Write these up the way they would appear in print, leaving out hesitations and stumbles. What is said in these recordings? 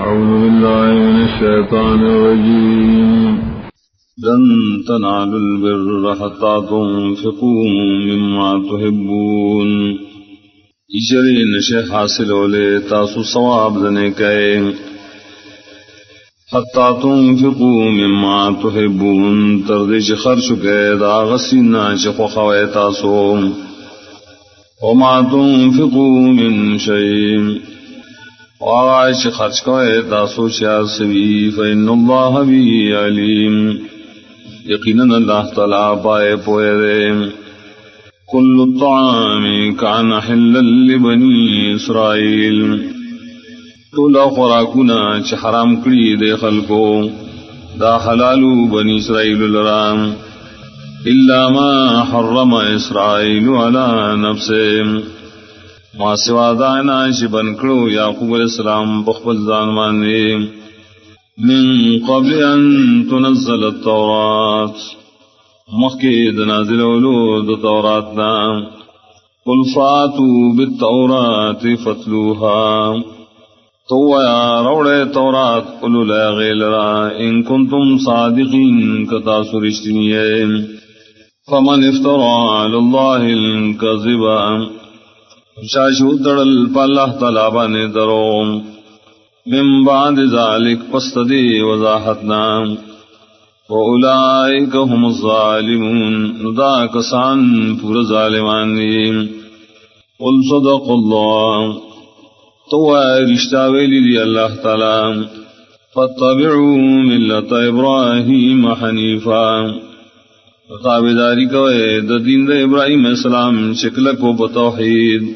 أعوذ بالله من الشيطان الرجيم لن تنالوا البر حتى تنفقوا مما تحبون اجری نشے حاصل ہولے تاسو ثواب دنے کئے حتى تنفقوا مما تحبون تردش خرچ کئے دا غسینا چخو خوئے تاسو وما تنفقوا من شيء وعائش خرچ کوئے تاسو شیار سوی فإن اللہ بھی علیم یقیناً اللہ تعالیٰ پائے پوئے دے کل الطعام کان حلا لبنی اسرائیل تولا خوراکنا چھ حرام کری دے خلقو دا حلالو بنی اسرائیل لرام الا ما حرم اسرائیل علی نفسے ما سوا دائنا شبن کرو یعقوب علیہ السلام بخبل زانمانے من قبل ان تنزل التورات مخید نازل علود توراتنا قل فاتوا بالتورات فتلوها تو یا روڑے تورات قلو لا غیلرا ان کنتم صادقین کتا سرشتنیے فمن افترى على الله الكذبا شاشو تڑل پا اللہ تعالیٰ بانے دروم من بعد ذالک پستدی وضاحتنا وَأُولَئِكَ هُمُ الظَّالِمُونَ ندا کسان پور ظالمان دیم قل صدق اللہ تو رشتہ ویلی دی اللہ تعالیٰ فَاتَّبِعُوا مِلَّةَ إِبْرَاهِيمَ حَنِيفًا تابداری کوئے دا دین دا ابراہیم السلام شکلک و بتوحید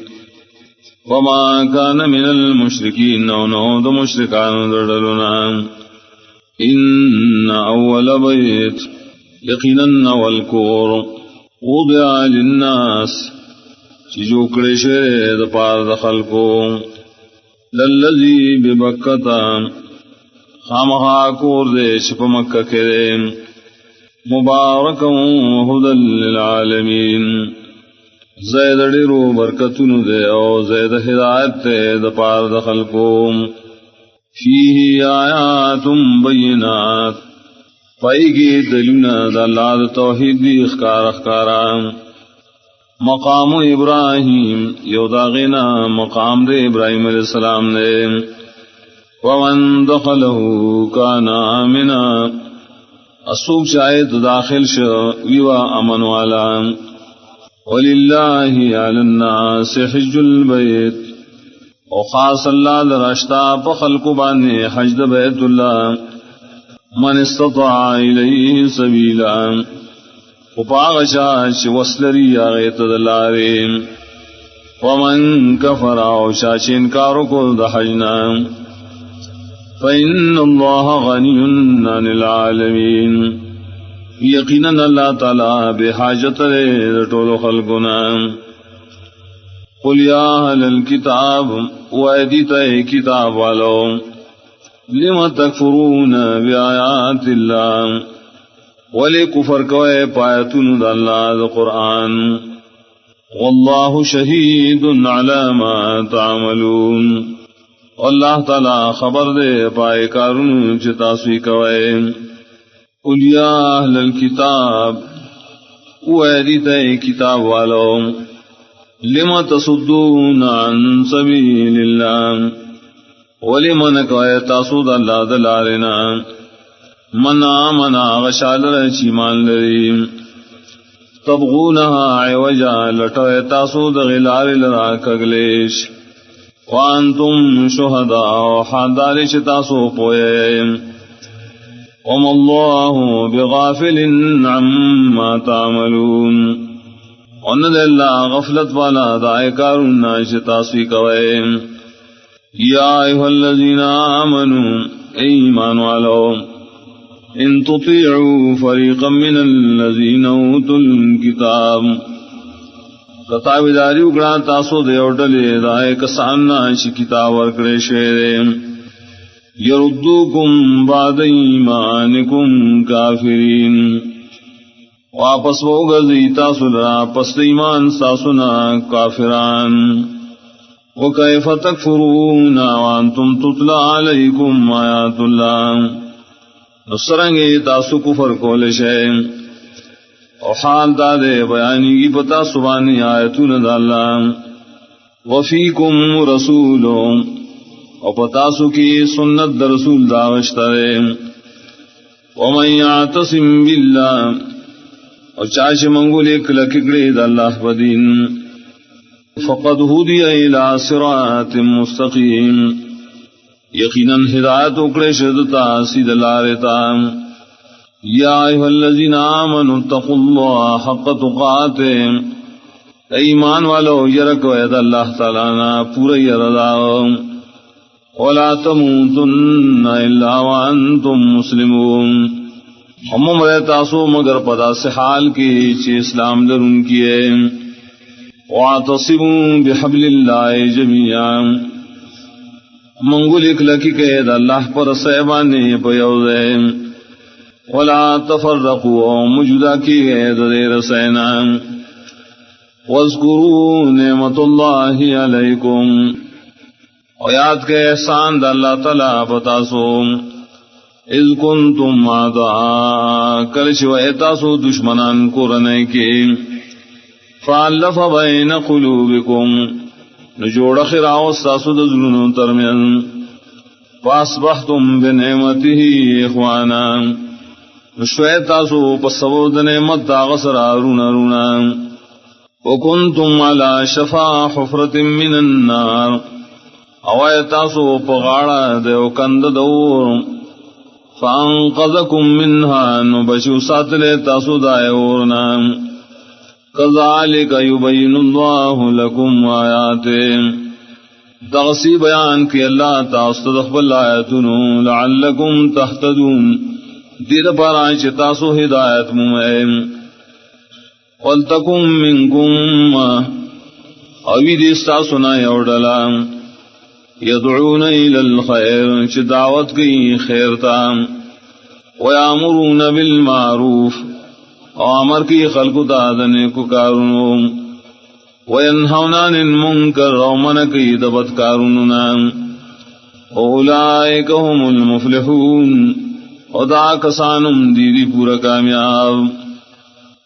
وما كان من المشركين نو مشركان دردلنا ان اول بيت يقينا والكور وضع للناس چیزو کڑے شیر دپار دخل کو للذی ببکتا خامخا کور دے شپ مکہ کرے مبارکا وہدى للعالمین زید ڈیرو برکتن دے او زید ہدایت تے دپار دخل کو فیہ آیات بینات پائی گی دلینا دلال توحید دی اخکارا مقام ابراہیم یو داغینا مقام دے ابراہیم علیہ السلام دے ومن دخلہو کانا آمنا اسوک شاید داخل شو ویوا امن والا وَلِلَّهِ عَلَى النَّاسِ حِجُّ الْبَيْتِ وخاص اللہ لرشتا پخلق بانے حجد بیت اللہ من استطاع الیہ سبیلا وپاغشاش وصلری آغیت دلاریم ومن کفر آوشاش انکارو کل دحجنا فإن اللہ غنی عن العالمین یقیناً اللہ تعالیٰ بے حاجت رے ٹولو خلقنا قل یا اہل الکتاب وعدیت کتاب والو لم تکفرون بآیات اللہ ولی کفر کوئے پایتون دا اللہ دا قرآن واللہ شہید علی ما تعملون واللہ تعالیٰ خبر دے پائے کارون چتاسوی کوئے قل یا اہل الکتاب وعدیت کتاب والو لم تصدون عن سبیل اللہ ولمن کوئے تاسود اللہ دلارنا من آمنا غشال رچیمان لریم تبغونها عوجا لٹوئے تاسود غلال لراکگلیش وانتم شہداء حادالش تاسو پوئے وما اللہ بغافل عما تعملون وند اللہ غفلت والا دائے کارون ناشتاسوی کوئے یا ایہا الذین آمنوا ایمان والو ان تطیعوا فریقا من الذین اوتوا الکتاب کتابداری اگڑا تاسو دے اوٹلے دائے کسان ناش کتاب ورکڑے شیرے یردوکم بعد ایمانکم کافرین واپس ہوگا زیتا سلرا پس ایمان ساسنا کافران وَكَيْفَ تَكْفُرُونَ وَأَنْتُمْ تُتْلَى عَلَيْكُمْ آيَاتُ اللَّهِ نصرنگے تاسو کفر کول شے او حال دادے بیانی کی پتا سبانی آیتون دا اللہ وفیکم رسول او پتاسو کی سنت دا رسول داوشترے ومن یعتصم باللہ او چاچ منگول ایک لککڑی دا اللہ بدین فقد ہودی الى صراط مستقیم یقیناً ہدایت اکڑے شدتا سید لارتا یا ایھا الذین آمنوا اتقوا اللہ حق تقاتے ایمان والو یرکو اید اللہ تعالیٰ پورا یرداؤ ولا تموتن الا وانتم مسلمون ہم رہتاسو مگر پدا سے حال کی چی اسلام درن کیے واعتصموا بحبل اللہ جميعا منگل اکلکی قید اللہ پر سیبانی پیوزے ولا تفرقوا مجدہ کی قید دیر سینا واذکروا نعمت اللہ علیکم اور یاد کے احسان دا اللہ تعالیٰ بتاسو اذ کنتم اعداء کلچ و ایتاسو دشمنان کو رنے کی فالف بین قلوبکم نجوڑ خراو ساسو دا ظلنو ترمین فاسبحتم بنعمته اخوانا نشویتاسو پسود نعمت دا غسر رونا رونا وکنتم على شفا حفرت من النار اوائتاسو پغاڑا دیو کند دور فانقذکم منها نبشو ساتلے تاسو دائیورنا کذالک یبین اللہ لکم آیاتے تغسی بیان کی اللہ تاستدخبل آیتنو لعلکم تحتدون دیر پارائن چی تاسو ہدایت ممائم وَلْتَكُمْ مِنْكُمْ اوی دیستا سنائی اوڑلا یدعون الى الخیر چی دعوت کی خیرتا ویامرون بالمعروف امر کی خلق دادنے کو کارونو وینہون عن المنکر ومن کی دبت کاروننا اولئک هم المفلحون ودا کسانم دیدی پورا کامیاب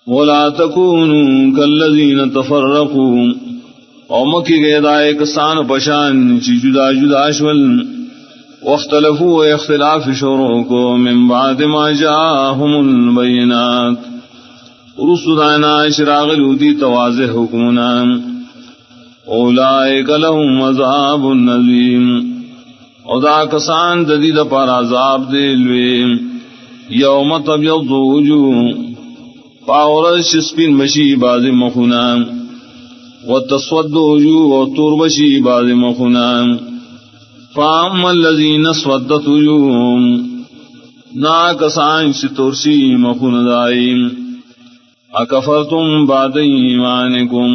ولا تکونوا کالذین تفرقوا ومکی گئے کسان پشان چی جدا جدا شول واختلفوا اختلاف شروع کو من بعد ما جاءهم البینات رسولنا اشراغ لودی تواضح حکمنا اولئک لهم عذاب عظیم ادا کسان ددید پر عذاب دلوی یوم تبیض وجوہ پاورش سپین مشی باز مخنا وتسود وجوہ وتور بشی باز مخنا فاما الذین اسودت وجوہهم نا کسان ستورسی مخنا دائیم اکفرتم بعد ایمانکم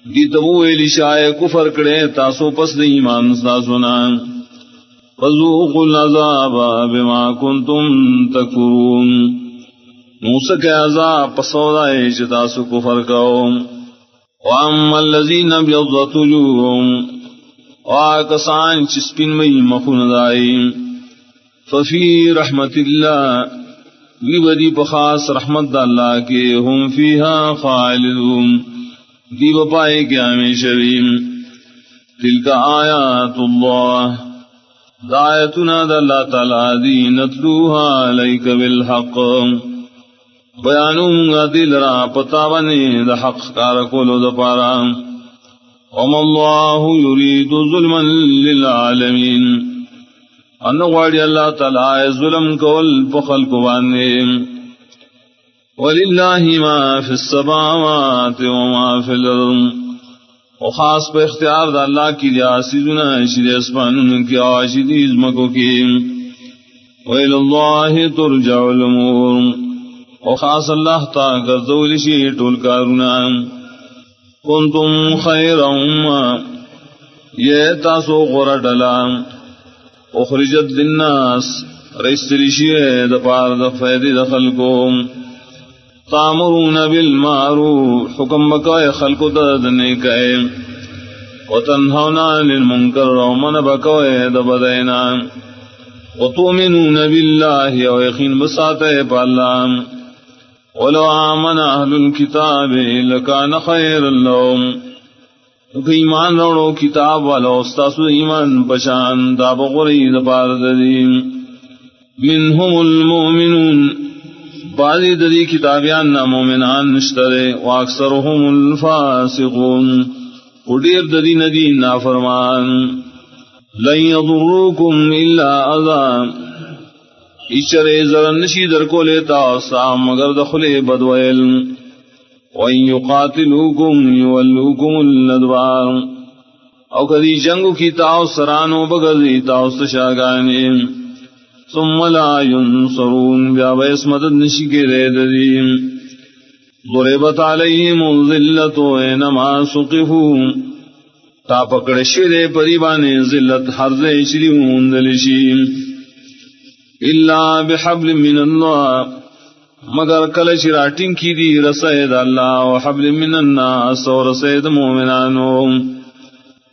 دی تبو ایلی شائع کفر کرے تاسو پس دی ایمان ساسونا فذوقوا العذاب بما کنتم تکفرون موسیٰ کے عذاب پسودائے چتاسو کفر کہو واما الذین ابیضت وجوہهم وآکسان چسپن مئی مخون دائی ففی رحمت اللہ وی بدی بخاص رحمت اللہ کے ہم فیہا خالدون دی بپائے کیا میں شویم تلک آیات اللہ دایتنا دا اللہ تعالی دی نتلوها علیک بالحق بیانوں گا دل را پتاوانی دا حق کارکولو دا پارا وما اللہ یرید ظلما للعالمین انغواری اللہ تعالی ظلم کول پخل کبانے وللہ ما فی السماوات وما فی الارض وخاص پہ اختیار دا اللہ کی لیاسیزنا شری اسمانون کی آشدی ازمکو کی وَإِلَى تُرْجَعُ الْأُمُورُ وخاص اللہ تا گردول شی ٹول کارونا کنتم خیر امہ یہ تاسو غور ڈلا اخرجت للناس رئیستری شیئے دپار دفیدی دخل کو تامرون بالمعروف حکم بکائے خلق ددنے کئے وتنهون عن المنكر ومن بكوي دبدينا وتؤمنون بالله ويقين بساطه بالله ولو آمن اهل الكتاب لكان خيرا لهم کہ ایمان روڑو کتاب والا استاسو ایمان پشان دا بغری دپار ددیم منهم المؤمنون بعضی ددی کتابیان نا مومنان نشترے واکثرهم الفاسقون قدیر ددی ندی نافرمان لن يضروكم الا اذى اشرے زرن نشی در کو لیتا سام مگر دخلے بدویل وَإِن يُقَاتِلُوكُمْ يُوَلُّوكُمُ الْأَدْبَارَ او کدی جنگو کی تاؤ سرانو بگردی تاؤ سشاگانی ثم لا ينصرون بیا بیس مدد نشی کے ریددیم ضربت علیہم الذلت اینما سقفوا تا پکڑ شدے پریبانے ذلت حرز شری مندلشیم الا بحبل من اللہ مگر کل شراٹنگ کی دی رسید اللہ و حبل من الناس و رسید مومنانو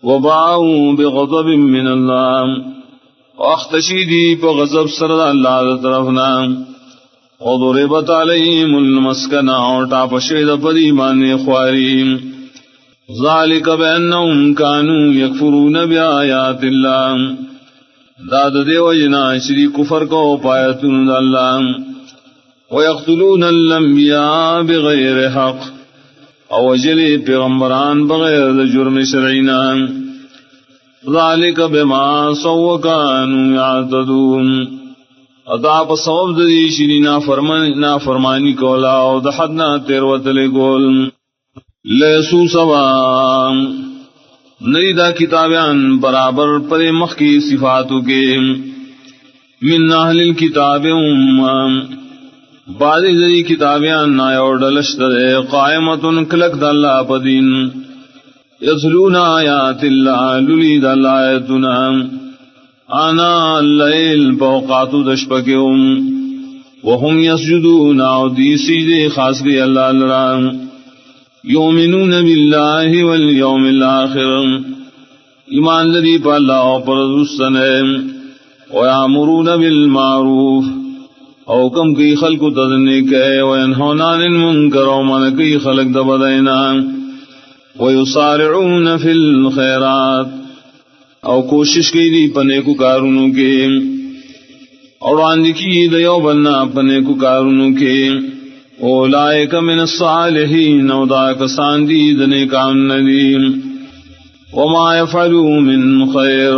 وباؤ بغضب من اللہ و اختشیدی پا غضب سرد اللہ طرفنا وضربت علیہم المسکنہ اور ٹاپ شید پریمان خواریم ذالک بأنہم کانوا یکفرون بآیات اللہ داد دیو جنا شری کفر کو پایتون اللہ ويقتلون الانبیاء بغیر حق او جلی پیغمبران بغیر جرم شرعینا ذالک بما سو کانوا یعتدون ادا پا سبب دی شری نافرمانی کولا او دحدنا تیروتلے کول لیسو سوا نئی دا کتابیان برابر پر مخ کی صفاتوں کے من اہل الکتاب بعض ذری کتابیان نایو ڈلشتر قائمتن کلک داللہ پدین یتلون آیات اللہ للید اللہ آیتنا آنا اللیل پوقات دشپکیوں وهم یسجدون عودی سجدے خاص گئی اللہ لرام یومنون باللہ والیوم الاخر ایمان لدی پا اللہ پر رسن ویامرون بالمعروف او کم کی خلق تدنے کے وینہون عن المنکر او من کی خلق دبدینا ویسارعون فی الخیرات او کوشش کی دی پنے کو کارونوں کے اور آندی کی دیو بننا پنے کو کارونوں کے اولائک من الصالحین او دا کسان دی دنے کام ندیم وما یفعلوا من خیر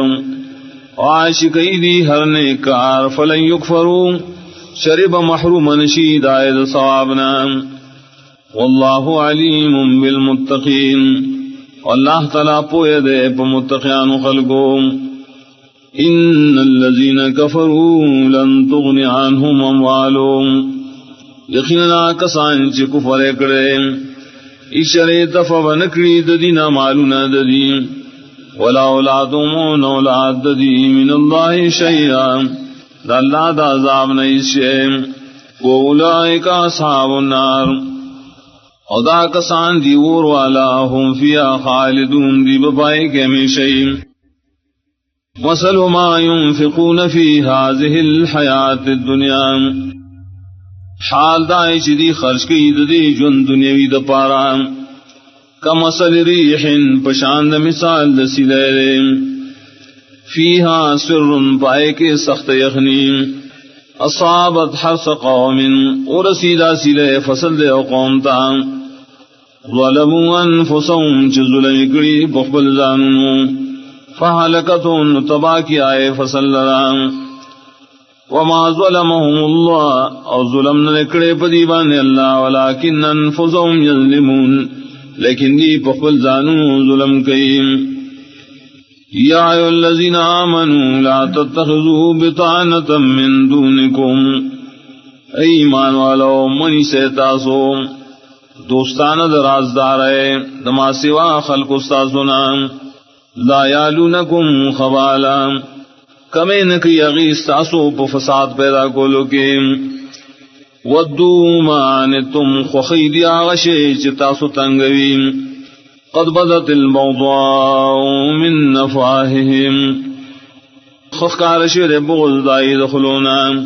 وعاشقی دی ہر نیکار فلن یکفروا شرب محروم نشید آئید صوابنا واللہ علیم بالمتقین واللہ تعالیٰ پوئے دے پا متقیان خلقو ان الذین کفروا لن تغنی عنہم اموالهم یقیننا کسان چی کفر اکڑے اشارے تفو نکری ددینا معلونا ددی ولا اولادهم اولاد ددی من اللہ شیئا دا اللہ دا عذاب نیشے وَأُولَئِكَ أَصْحَابُ النَّارِ او دا کسان دی اور والا ہم فیا خالدون دی ببائی کے ہمیشہی مثل ما ينفقون في هذه الحیات الدنیا حال دائی چی دی خرچ کی دی جن دنیاوی دا پارا کمثل ریح پشاند مثال دسی لیرے فیہا سر پائے کے سخت یخنی اصابت حرس قوم ورسیدہ سلے فصل دے قوم تا ظلموا انفسهم چ ظلم کری بخبل زانوں فہلکتون تبا کی آئے فصل لرا وما ظلمهم اللہ او ظلم نکڑے پدیبان اللہ ولكن انفسهم یظلمون لیکن دی بخبل زانوں ظلم کئی یا ایھا الذین آمنوا لا تتخذوا بطانة من دونکم ایمان والو منی سے تاسو دوستان درازدار ہے دما سوا خلق استاسنا لا یالونکم خبالا کمے نکی اغیس تاسو پا فساد پیدا کولو کے ودو مانتم خخید آغشے چی تاسو تنگویم قد بدت البغضاء من افواههم خفکار شیر بغض دائی دخلونا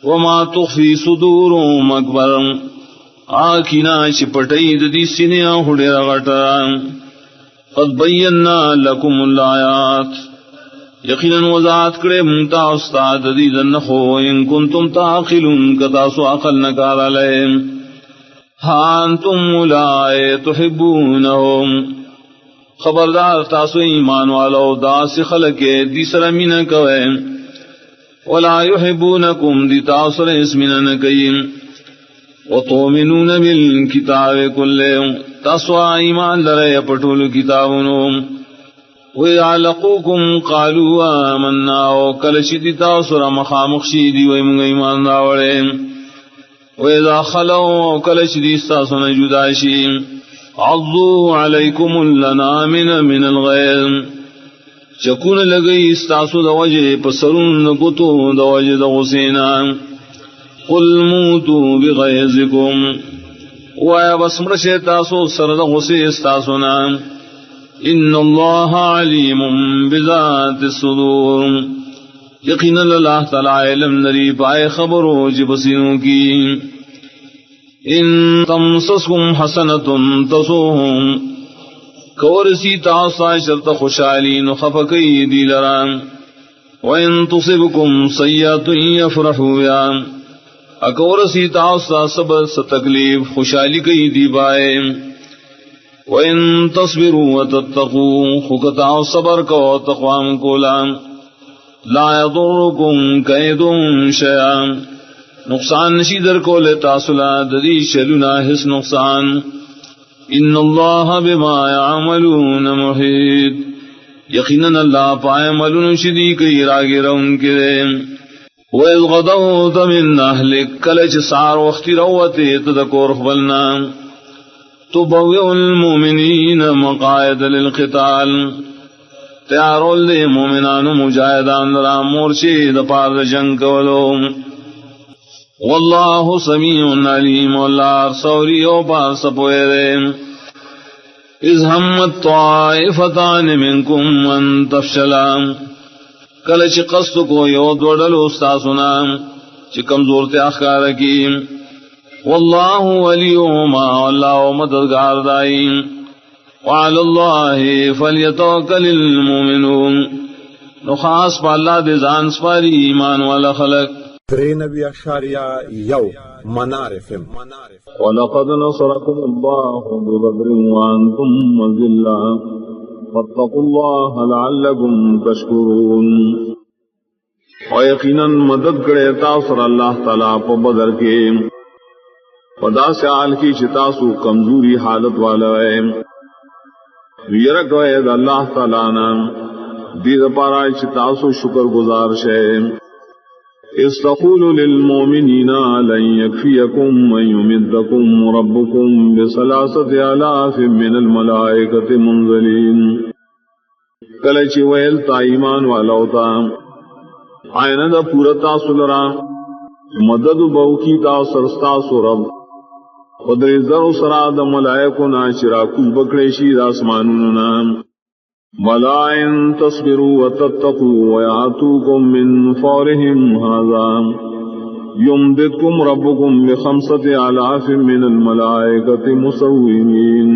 وما تخفی صدورهم اکبر آکینا چپٹید دی سینیا ہڈے رغٹا قد بینا لکم الآیات یقیناً وضاحت کرے منتا استاد دی دنخو ان کنتم تعقلون کتاسو عقل نکار علیہم ہاں انتم اولائے تحبونہم خبردار تاسو ایمان والو داس خلقے دی سرمین کوئے ولا يحبونکم دی تاسو اسمین نکیم وتؤمنون بالکتاب کلے تاسو ایمان لرے پٹول کتابنو وَإِذَا لَقُوكُمْ قَالُوا آمَنَّا وَكَلَشِدِ تَاسُرَ مَخَامُخْشِدِ وَإِمُنْ إِيمَانَ دَاوَرِمْ وَإِذَا خَلَوْا وَكَلَشِدِ اسْتَاسُنَ جُدَاشِمْ عَضُّوا عَلَيْكُمُ اللَّنَامِنَ مِنَ الْغَيْظِ چکون لگئی استاسو دوجہ پسرون نکتو دوجہ دوسینا قُلْ مُوتُوا بِغَيْظِكُمْ وَيَا بَسْمْرَشِ تاسو سرد غسی استاسونا ان اللہ علیم بذات الصدور یقینا اللہ تعالی علم نری پائے خبرو جبسینوں کی ان تمسسکم حسنۃ تسوہم کورسی تاسا شرط خوشالین خفقی دی لرام وان تصبکم سیئۃ یفرحوا بها اکورسی تاسا سب ستکلیف خوشالی کی دی بائے وَإِن تَصْبِرُوا وَتَتَّقُوا خُكَتَعُ صبر کو تقوام کولا لا يَضُرُّكُمْ كَيْدُهُمْ شَيْئًا نقصان نشیدر کو لیتا سلا ددی شلنا حس نقصان ان اللہ بما يعملون محیط یقیناً اللہ پائے ملون شدی کئی راگی رون کرے وَإِذْ غَدَوْتَ مِنْ أَهْلِكَ کلچ سار وقتی روتے تدکور خبلنا تبوئ المؤمنین مقاعد للقتال تیارول دے مومنان مجاہدان درا مورچے دپار جنگ کولو واللہ سمیع علیم واللہ سوری او پار سپوئے دے اذ ہمت طائفتان منکم ان تفشلا کلچ قصد کو یو دوڑلو استاسنا چی کمزور تے اخکار کی واللہ ولیہما واللہ مددگار دائیم وعلی اللہ فلیتوکل المومنون نخاص پا اللہ دے زان سپاری ایمان والا خلق 93.1 منار FM وَلَقَدْ نَصَرَكُمُ اللَّهُ بِبَدْرٍ وَأَنْتُمْ مَذِلَّةٌ فَاتَّقُوا اللَّهَ لَعَلَّكُمْ تَشْكُرُونَ اور یقیناً مدد کرے تاثر اللہ تعالیٰ پا بدر کے خدا سے آل کی چتاسو کمزوری حالت والا ہے ویرک ہے اللہ تعالیٰ نا دید پارا چتاسو شکر گزار شے استقول للمومنین لن یکفیکم من یمدکم ربکم بثلاثت آلاف من الملائکت منزلین کلچی ویل تا ایمان والا ہوتا آئینہ دا پورتا سلرا مدد بوکی تا سرستاسو رب خدر زر سراد ملائکو ناچرا کل بکڑیشی داسمانونا بلا ان تصبروا وتتقوا ویعتوکم من فورہم هذا یمددکم ربکم بخمسۃ آلاف من الملائکۃ مسومین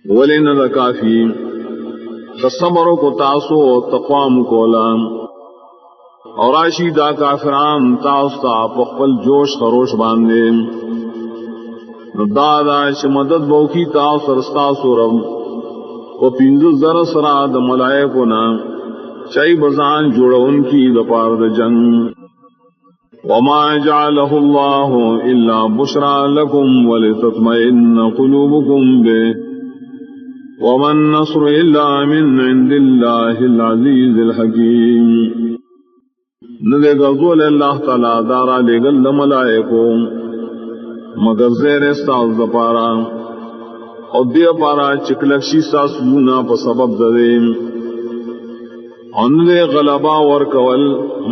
ولن لکافی تصبرو کو تاسو تقوام کولا اور آشی دا کافران تاستا پخپل جوش خروش باندے دادا چ مدد بوکی تا سرستا سورم او پینز زر سرا د ملائکو نا چای بزان جوڑون کی د پار د جنگ وما جعله الله الا بشرا لكم ولتطمئن قلوبكم به وما النصر الا من عند الله العزيز الحكيم نہ غزول اللہ تعالی دارا لے گل ملائکو مگر زیر استاز دپارا اور دے پارا چکلکشی سا سلونا پا سبب ددیم ان دے غلبا ورکول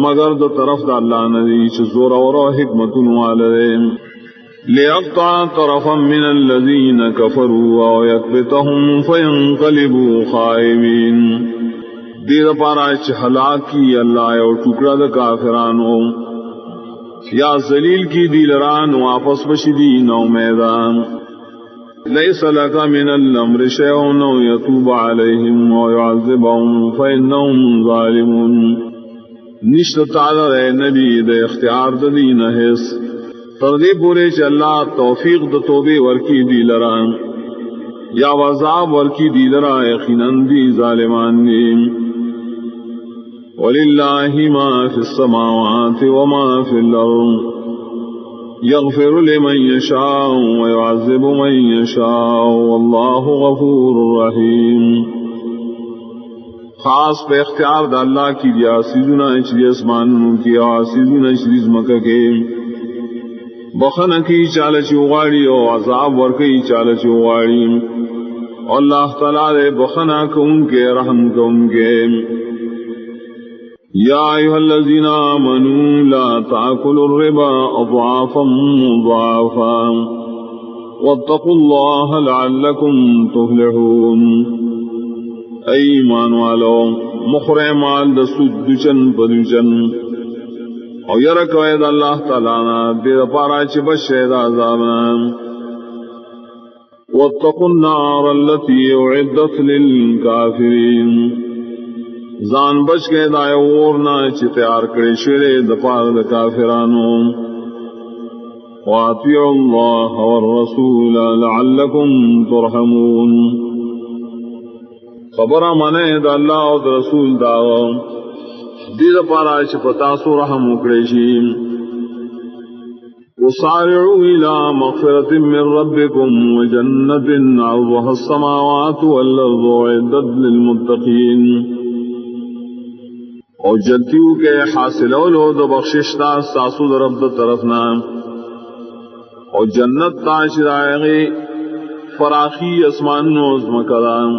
مگر دا طرف دا اللہ ندی چھ زور اور حکمتن والدیم ليقطع طرفا من الذين كفروا أو يكبتهم فينقلبوا خائبين دیر پارا ہلاکی اللہ اور ٹکڑا دا کافرانو یا ذلیل کی دیلران واپس بشدی نو میدان ليس لك من الأمر شيء أو يتوب عليهم ويعذبهم فإنهم ظالمون نشت تعالی رے نبی دے اختیار دین حس تردی پورے چ اللہ توفیق د توبے ورکی دی لران یا عذاب ورکی دی لرا یقیناً دی ظالمان دی وللہ ما فی السماوات وما فی الارض يغفر لمن يشاء ويعذب من يشاء والله غفور رحيم خاص پہ اختیار دا اللہ کی دیا سیدنا اچری اسمانوں کی سیدنا اچری مکہ کے بخن کی چالچ اغاڑی اور عذاب ورکی چالچ اغاڑی اللہ تعالی بخنا کون کے رحم کون کے یا ایھا الذین آمنوا لا تأکلوا الربا اضعافا مضاعفا واتقوا اللہ لعلکم تفلحون اے ایمان والو مخرے مال د سود دچن پدچن او یرکوے د اللہ تعالی نا دیر پارا چ بشے دا عذابنا واتقوا النار التي اعدت للكافرین زان بچ کے دائے ورنا چ تیار کرے شرے د پار د کافرانو واطیعوا اللہ والرسول لعلکم ترحمون خبر مانے دا اللہ اور رسول دا دید پارا چ پتا سو رحم اکڑے شی وصارعوا الى مغفرة من ربكم وجنة عرضها السماوات والارض اعدت للمتقين اور جلتیو کے حاصل اولو دو بخششتا ساسو در رب طرفنا اور جنت تاشرائغی فراخی اسمان نوز مکران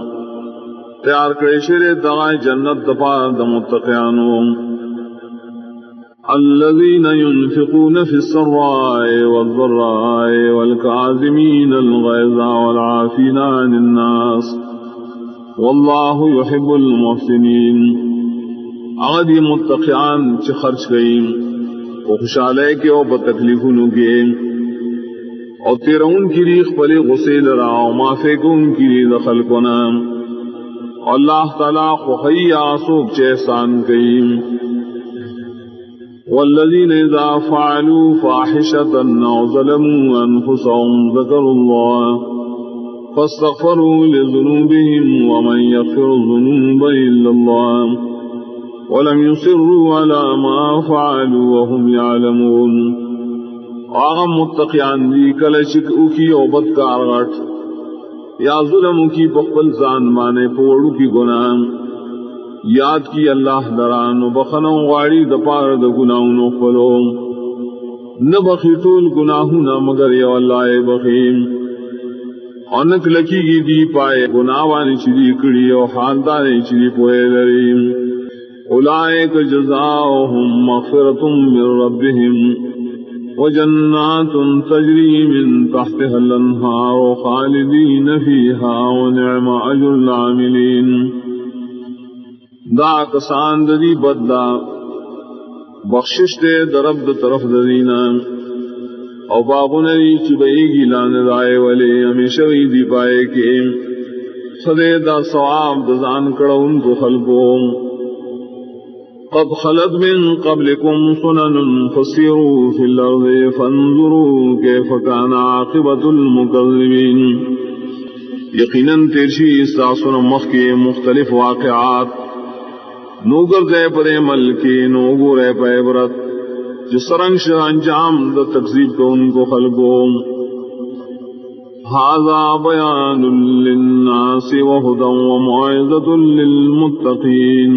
تیار کرے شرے دغائے جنت دپار دمتقیانو الذین ينفقون في السراء والضراء والكاظمین الغیظ والعافین عن الناس واللہ يحب المحسنین آدھی متقیان چ خرچ گئی وہ خوشالے کے او بتکلیفوں کے اور تیرون کی ریخ پلے غصے لرا معافی کو ان کی دخل کو نام اللہ تعالی خوہی آسوب چہسان گئی والذین اذا فعلوا فاحشة او ظلموا انفسهم ذکروا اللہ فاستغفروا لذنوبهم ومن يغفر الذنوب الا اللہ ولم يصروا على ما فعلوا وهم يعلمون آغم متقیان دی کلچک اوکی او بدکار غٹ یا ظلم کی بقبل زان مانے پوڑو کی گناہ یاد کی اللہ دران و بخنو غاڑی دپار د گناہوں خلو نبخی طول گناہونا مگر یو اللہ بخیم انک لکی گی دی پائے گناہوانی چلی کڑی او خاندانی چلی پوئے لریم اولئک جزاؤہم مغفرۃ من ربہم وجنات تجری من تحتها الانہار خالدین فیہا ونعم اجر العاملین دا کسان دی بدلا بخشش دے درب طرف دینا او باغنری چبئی گیلان رائے والے ہمیشہ دی پائے کے خدے دا ثواب دزان کڑا ان کو خلقوں قد خلت من قبلكم سنن فسيروا في الأرض فانظروا كيف كان عاقبة المكذبين یقیناً تیرشی استعصن مخ کے مختلف واقعات نوگر دے پر عمل کے نوگر ہے پہ عبرت جس رنگ انجام دا تکذیب کو ان کو خلقوں هذا بيان للناس وهدى وموعظة للمتقين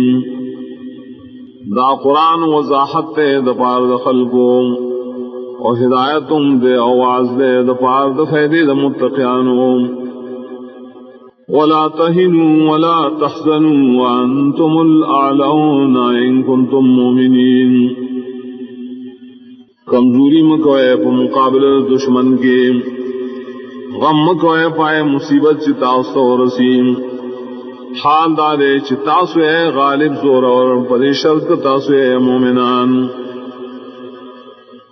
دا قرآن وضاحت دے دا پار دا خلقوں اور ہدایتم دے آواز دے دا پار دا فیدے دا متقیانوں ولا تهنوا ولا تحزنوا وانتم الاعلون ان كنتم مؤمنين کمزوری مکوئے پا مقابل دشمن کے غم مکوئے پائے مصیبت چتاؤ رسیم حال دارے چتاسو اے غالب زور اور پدی شرط تاسو اے مومنان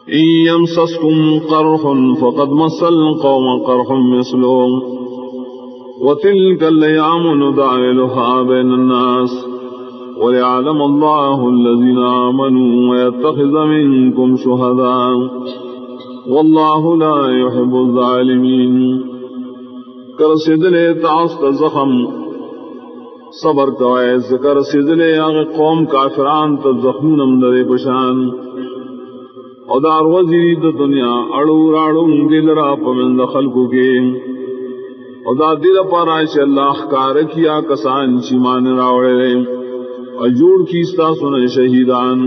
ان یمسسکم قرح فقد مس القوم قرح مثلو وتلك الأيام نداولها بين الناس وليعلم الله الذين آمنوا ويتخذ منكم شهداء والله لا يحب الظالمين کرسدلے تاست زخم صبر کوئے ذکر سدلے آغا قوم کافران تا زخمونم درے پشان او دار وزیری دا دنیا اڑو راڑو دل را پمند خلقو کے او دا دل پارائش اللہ کار کیا کسان چیمان راوڑے اجوڑ کیستا سن شہیدان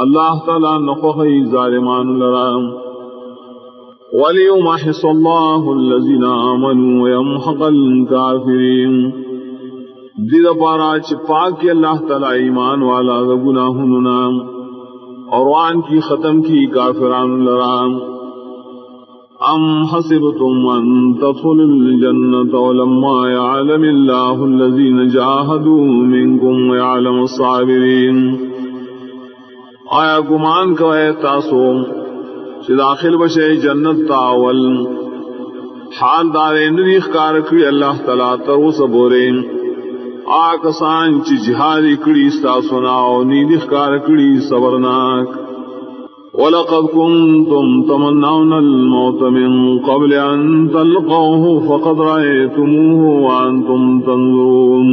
اللہ تعالی نخوخی ظالمان لرام وَلِيُمَحِصَ اللَّهُ الَّذِينَ آمَنُوا وَيَمْحَقَ الْكَافِرِينَ دید پارا چپاک کے اللہ تعالی ایمان والا گناہوں نام اور وان کی ختم کی کافران لرام ام حسبتم ان تدخلوا الجنة ولما يعلم الله الذين جاهدوا منكم ويعلم الصابرين آیا گمان کوئے تاسو چی داخل بشے جنت تاول حال دارے نریخ کارکوی اللہ تعالی ترو سبورین آکسان چی جہادی کڑی ستاسوناو نیدخ کارکڑی صبرناک وَلَقَدْ كُنْتُمْ تَمَنَّوْنَ الْمَوْتَ مِنْ قَبْلِ أَنْ تَلْقَوْهُ فَقَدْ رَأَيْتُمُوهُ وَأَنْتُمْ تَنْظُرُونَ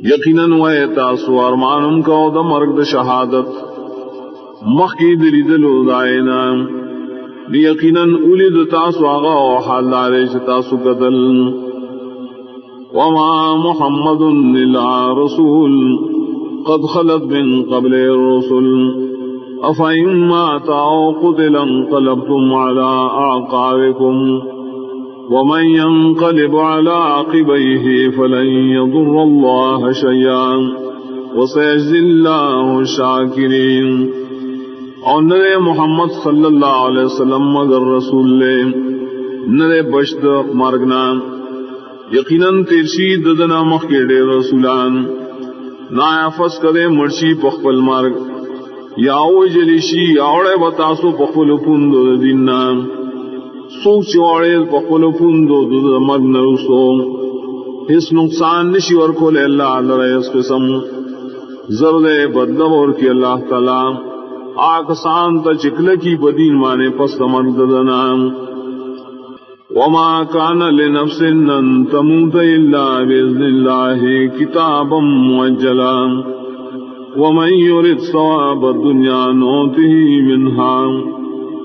یقیناً وے تاسو ارمانم کو دا مرگ دا شہادت مخی دلی دلو دائنا یقیناً اولید تاسو آغا و حال دارے تاسو قتل وما محمد إلا رسول قد خلت من قبل الرسل أفإن مات أو قتل انقلبتم على أعقابكم ومن ينقلب على عقبيه فلن يضر الله شيئا وسيجزي الله الشاكرين اور نرے محمد صلی اللہ علیہ وسلم مگر رسول لے نرے بشد مرگنا یقیناً تیرشی ددنا مخیڑے رسولان نایا فس کرے مرشی پخپل مرگ یاو جلیشی آوڑے بتاسو پخپل پندو دیننا سوک چوڑے پخپل پندو مرگ نرسو اس نقصان نشی ورکو لے اللہ لرے اس قسم زرد بدلور کی اللہ تعالی آکسان تا چکلکی بدین مانے پس مرگ ددنا وما كان لنفس أن تموت إلا بإذن الله كتابا مؤجلا ومن يرد ثواب الدنيا نؤته منها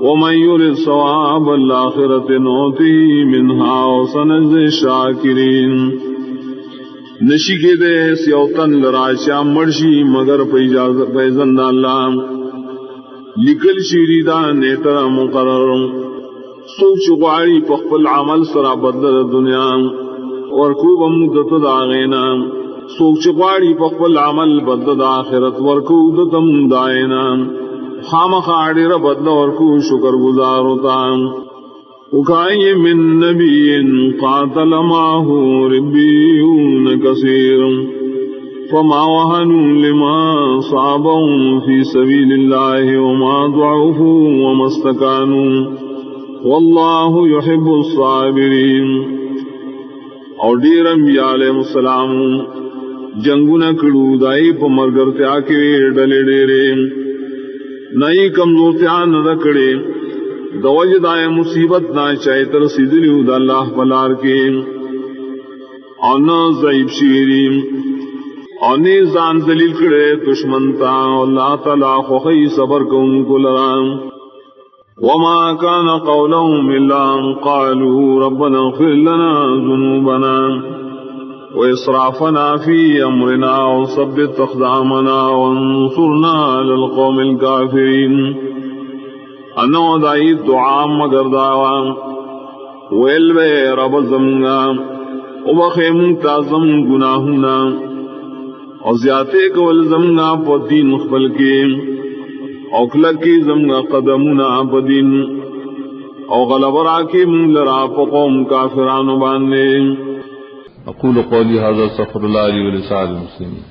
ومن يرد ثواب الآخرة نؤته منها وسنجزي الشاكرين نشی کے دے سیوتن لراشا مرشی مگر پیزن اللہ لکل شیریدہ نیتر مقرر سوچ غاری پخپل عمل سرا بدل دنیا ورکوب مدت داغینا سوچ غاری پخپل عمل بدل آخرت ورکوب دتم دائنا خام خاڑی را بدل ورکو شکر گزار ہوتا اکائی من نبی قاتل ماہو ربیون کثیر فما وهنوا لما صابهم في سبيل الله وما ضعفوا وما استكانوا واللہ یحب الصابرین اور دیر انبیاء علیہ السلام جنگونا کڑو دائی پا مرگرتیا کے ڈلے ڈیرے نئی کمزورتیا ندکڑے دوج دائے مصیبت نا چاہے ترسیدلیو دا اللہ پلار کے اور نا ضعیب شیرین اور نیزان دلیل کڑے دشمنتا اللہ تعالیٰ خوخی صبر کو ان کو لرام وما كان قولهم إلا أن قالوا ربنا اغفر لنا ذنوبنا وإسرافنا في أمرنا وثبت أقدامنا وانصرنا على القوم الكافرين أنه دعي دعاء مگر دعوان ویل بے رب زمنا وبخی منتظم گناہنا اور زیادے کول زمنا پا دین مخبل کے او کلکی زمگا قدمنا بدین او غلب راکی من لرا پقوم کافران باندے. اقول قولی هذا استغفر الله لي ولسائر المسلمين.